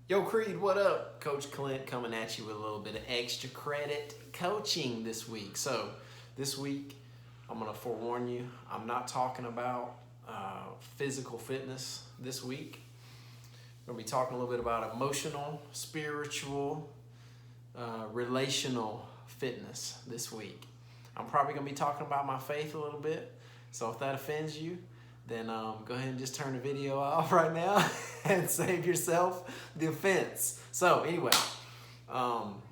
Yo, Creed, what up? Coach Clint coming at you with a little bit of extra credit coaching this week. So, this week, I'm going to forewarn you, I'm not talking about physical fitness this week. I'm going to be talking a little bit about emotional, spiritual, relational fitness this week. I'm probably going to be talking about my faith a little bit. So, if that offends you, then go ahead and just turn the video off right now and save yourself the offense. So anyway,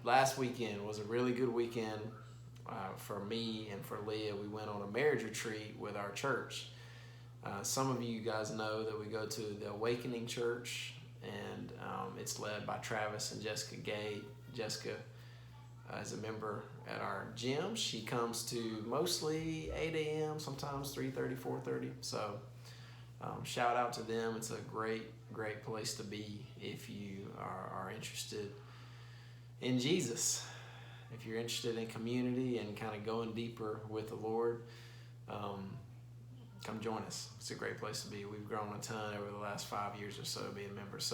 last weekend was a really good weekend for me and for Leah. We went on a marriage retreat with our church. Some of you guys know that we go to the Awakening Church, and it's led by Travis and Jessica Gay. Jessica is a member at our gym. She comes to mostly 8 a.m., sometimes 3:30, 4:30. So shout out to them. It's a great place to be if you are interested in Jesus. If you're interested in community and kind of going deeper with the Lord, come join us. It's a great place to be. We've grown a ton over the last 5 years or so being members.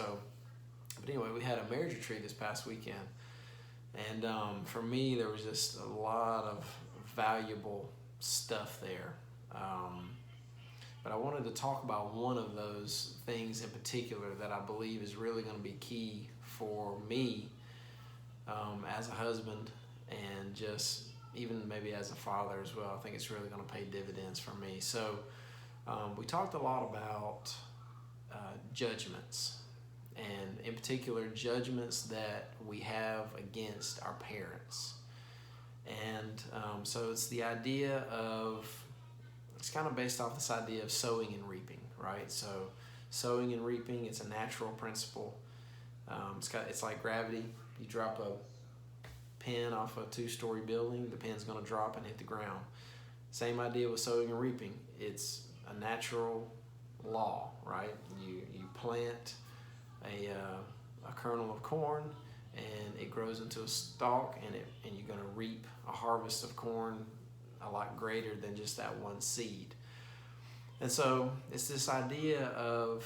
But anyway, we had a marriage retreat this past weekend. And for me, there was just a lot of valuable stuff there. But I wanted to talk about one of those things in particular that I believe is really going to be key for me as a husband and just even maybe as a father as well. I think it's really going to pay dividends for me. So we talked a lot about judgments. And in particular, judgments that we have against our parents. And so it's the idea of, it's kind of based off this idea of sowing and reaping, right? So sowing and reaping, it's a natural principle. It's like gravity. You drop a pin off a 2-story building, the pin's going to drop and hit the ground. Same idea with sowing and reaping. It's a natural law, right? You plant a kernel of corn, and it grows into a stalk, and you're going to reap a harvest of corn a lot greater than just that one seed. And so it's this idea of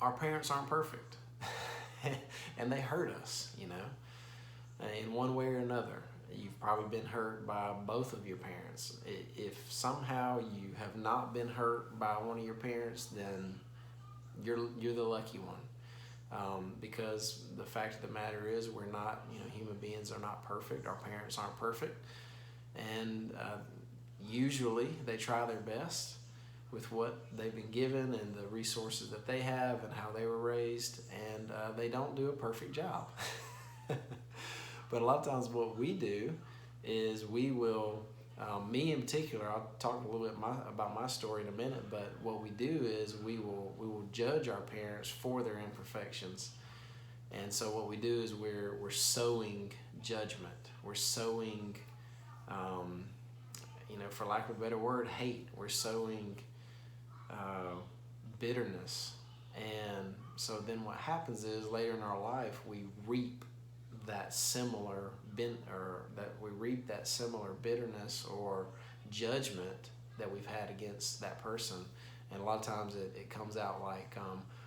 our parents aren't perfect, and they hurt us, in one way or another. You've probably been hurt by both of your parents. If somehow you have not been hurt by one of your parents, then you're the lucky one, because the fact of the matter is we're not, human beings are not perfect. Our parents aren't perfect, and usually they try their best with what they've been given and the resources that they have and how they were raised, and they don't do a perfect job. But a lot of times what we do is we will, me in particular, I'll talk a little bit about my story in a minute, but what we do is we will judge our parents for their imperfections. And so what we do is we're sowing judgment. We're sowing, for lack of a better word, hate. We're sowing bitterness. And so then what happens is later in our life we reap that similar bitterness or judgment that we've had against that person. And a lot of times it comes out like,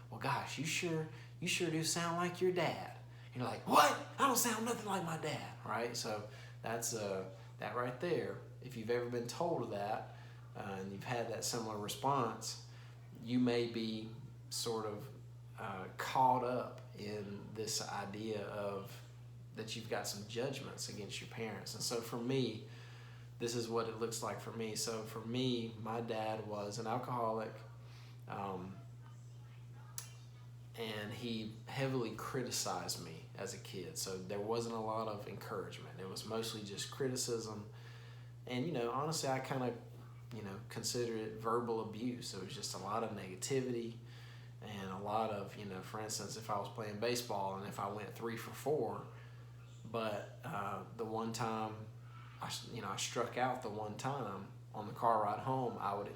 well, gosh, you sure do sound like your dad. And you're like, what? I don't sound nothing like my dad, right? So that's that right there. If you've ever been told that and you've had that similar response, you may be sort of caught up in this idea of that you've got some judgments against your parents. And so for me, this is what it looks like for me. So for me, my dad was an alcoholic, and he heavily criticized me as a kid. So there wasn't a lot of encouragement. It was mostly just criticism. And, honestly, I kind of, consider it verbal abuse. It was just a lot of negativity and a lot of, for instance, if I was playing baseball and if I went 3 for 4, but the one time, I struck out the one time on the car ride home, I would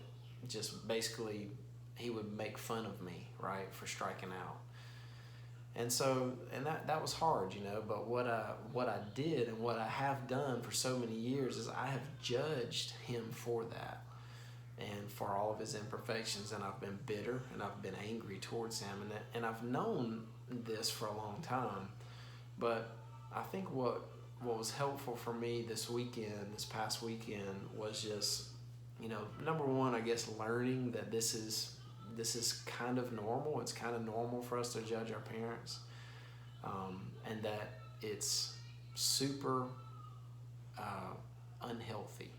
just basically, he would make fun of me, right, for striking out. And so, and that was hard, but what I did and what I have done for so many years is I have judged him for that. and for all of his imperfections, and I've been bitter and I've been angry towards him, and I've known this for a long time. But I think what was helpful for me this past weekend, was just, number one, I guess learning that this is kind of normal. It's kind of normal for us to judge our parents, and that it's super unhealthy,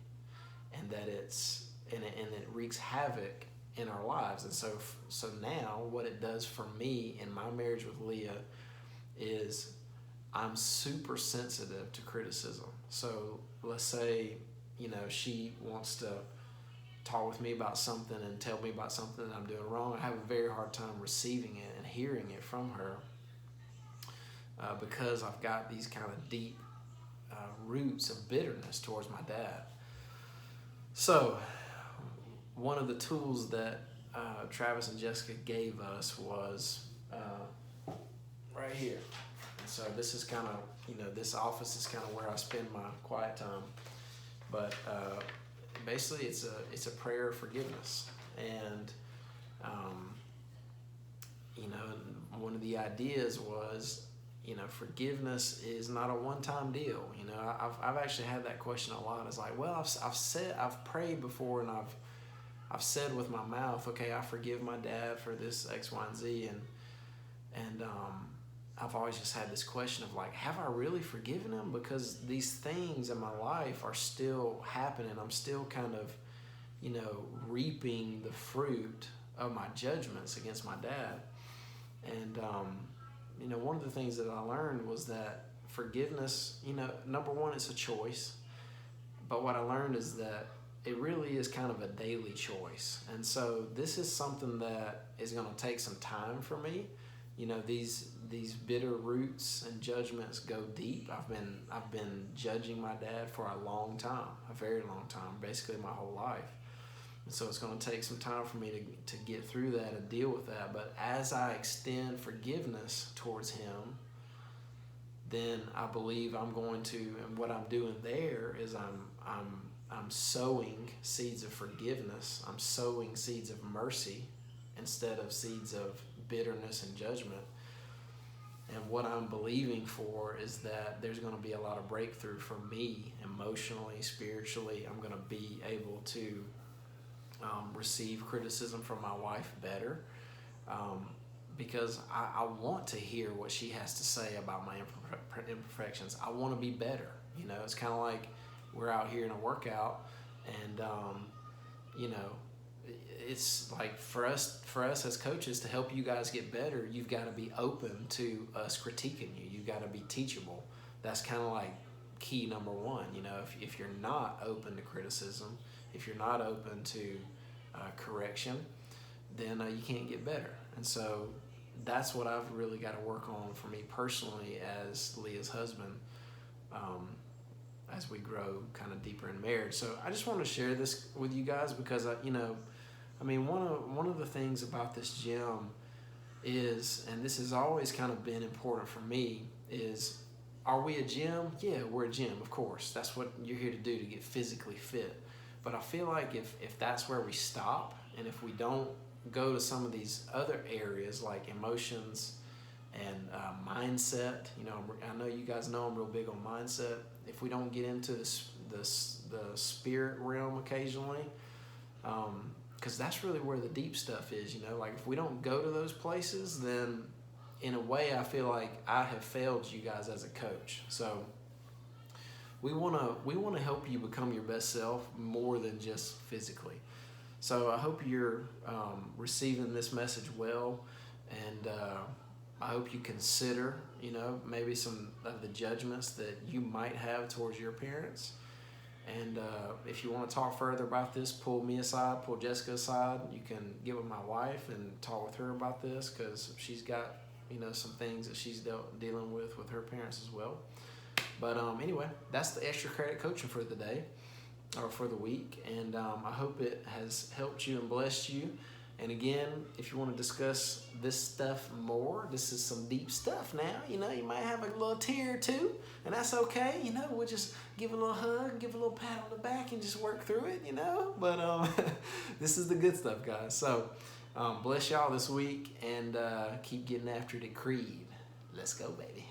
and that it wreaks havoc in our lives. And so now what it does for me in my marriage with Leah is I'm super sensitive to criticism. So let's say, she wants to talk with me about something and tell me about something that I'm doing wrong. I have a very hard time receiving it and hearing it from her, because I've got these kind of deep roots of bitterness towards my dad. So one of the tools that Travis and Jessica gave us was right here. And so this is kind of, this office is kind of where I spend my quiet time. But basically it's a prayer of forgiveness. And, one of the ideas was, forgiveness is not a one-time deal. I've actually had that question a lot. It's like, well, I've prayed before, and I've said with my mouth, okay, I forgive my dad for this X, Y, and Z, and I've always just had this question of like, have I really forgiven him? Because these things in my life are still happening. I'm still kind of, reaping the fruit of my judgments against my dad. And one of the things that I learned was that forgiveness, number one, it's a choice. But what I learned is that it really is kind of a daily choice. And so this is something that is going to take some time for me. These bitter roots and judgments go deep. I've been judging my dad for a long time, a very long time, basically my whole life. And so it's going to take some time for me to get through that and deal with that. But as I extend forgiveness towards him, then I believe I'm going to, and what I'm doing there is I'm sowing seeds of forgiveness. I'm sowing seeds of mercy instead of seeds of bitterness and judgment. And what I'm believing for is that there's going to be a lot of breakthrough for me emotionally, spiritually. I'm going to be able to receive criticism from my wife better, because I want to hear what she has to say about my imperfections. I want to be better. It's kind of like we're out here in a workout, and it's like for us as coaches, to help you guys get better, you've got to be open to us critiquing you. You've got to be teachable. That's kind of like key number one. If you're not open to criticism, if you're not open to correction, then you can't get better. And so that's what I've really got to work on for me personally as Leah's husband, as we grow kind of deeper in marriage. So I just want to share this with you guys because, one of the things about this gym is, and this has always kind of been important for me, is, are we a gym? Yeah, we're a gym, of course. That's what you're here to do, to get physically fit. But I feel like if that's where we stop, and if we don't go to some of these other areas like emotions and mindset, I know you guys know I'm real big on mindset. If we don't get into the spirit realm occasionally, because that's really where the deep stuff is, like if we don't go to those places, then in a way I feel like I have failed you guys as a coach. So we want to help you become your best self more than just physically. So I hope you're receiving this message well, and I hope you consider, maybe some of the judgments that you might have towards your parents. And if you want to talk further about this, pull me aside, pull Jessica aside. You can get with my wife and talk with her about this, because she's got, some things that she's dealing with her parents as well. But anyway, that's the extra credit coaching for the day, or for the week. And I hope it has helped you and blessed you. And again, if you want to discuss this stuff more, this is some deep stuff now. You know, you might have a little tear or two, and that's okay. You know, we'll just give a little hug, give a little pat on the back, and just work through it, you know. But this is the good stuff, guys. So bless y'all this week, and keep getting after the creed. Let's go, baby.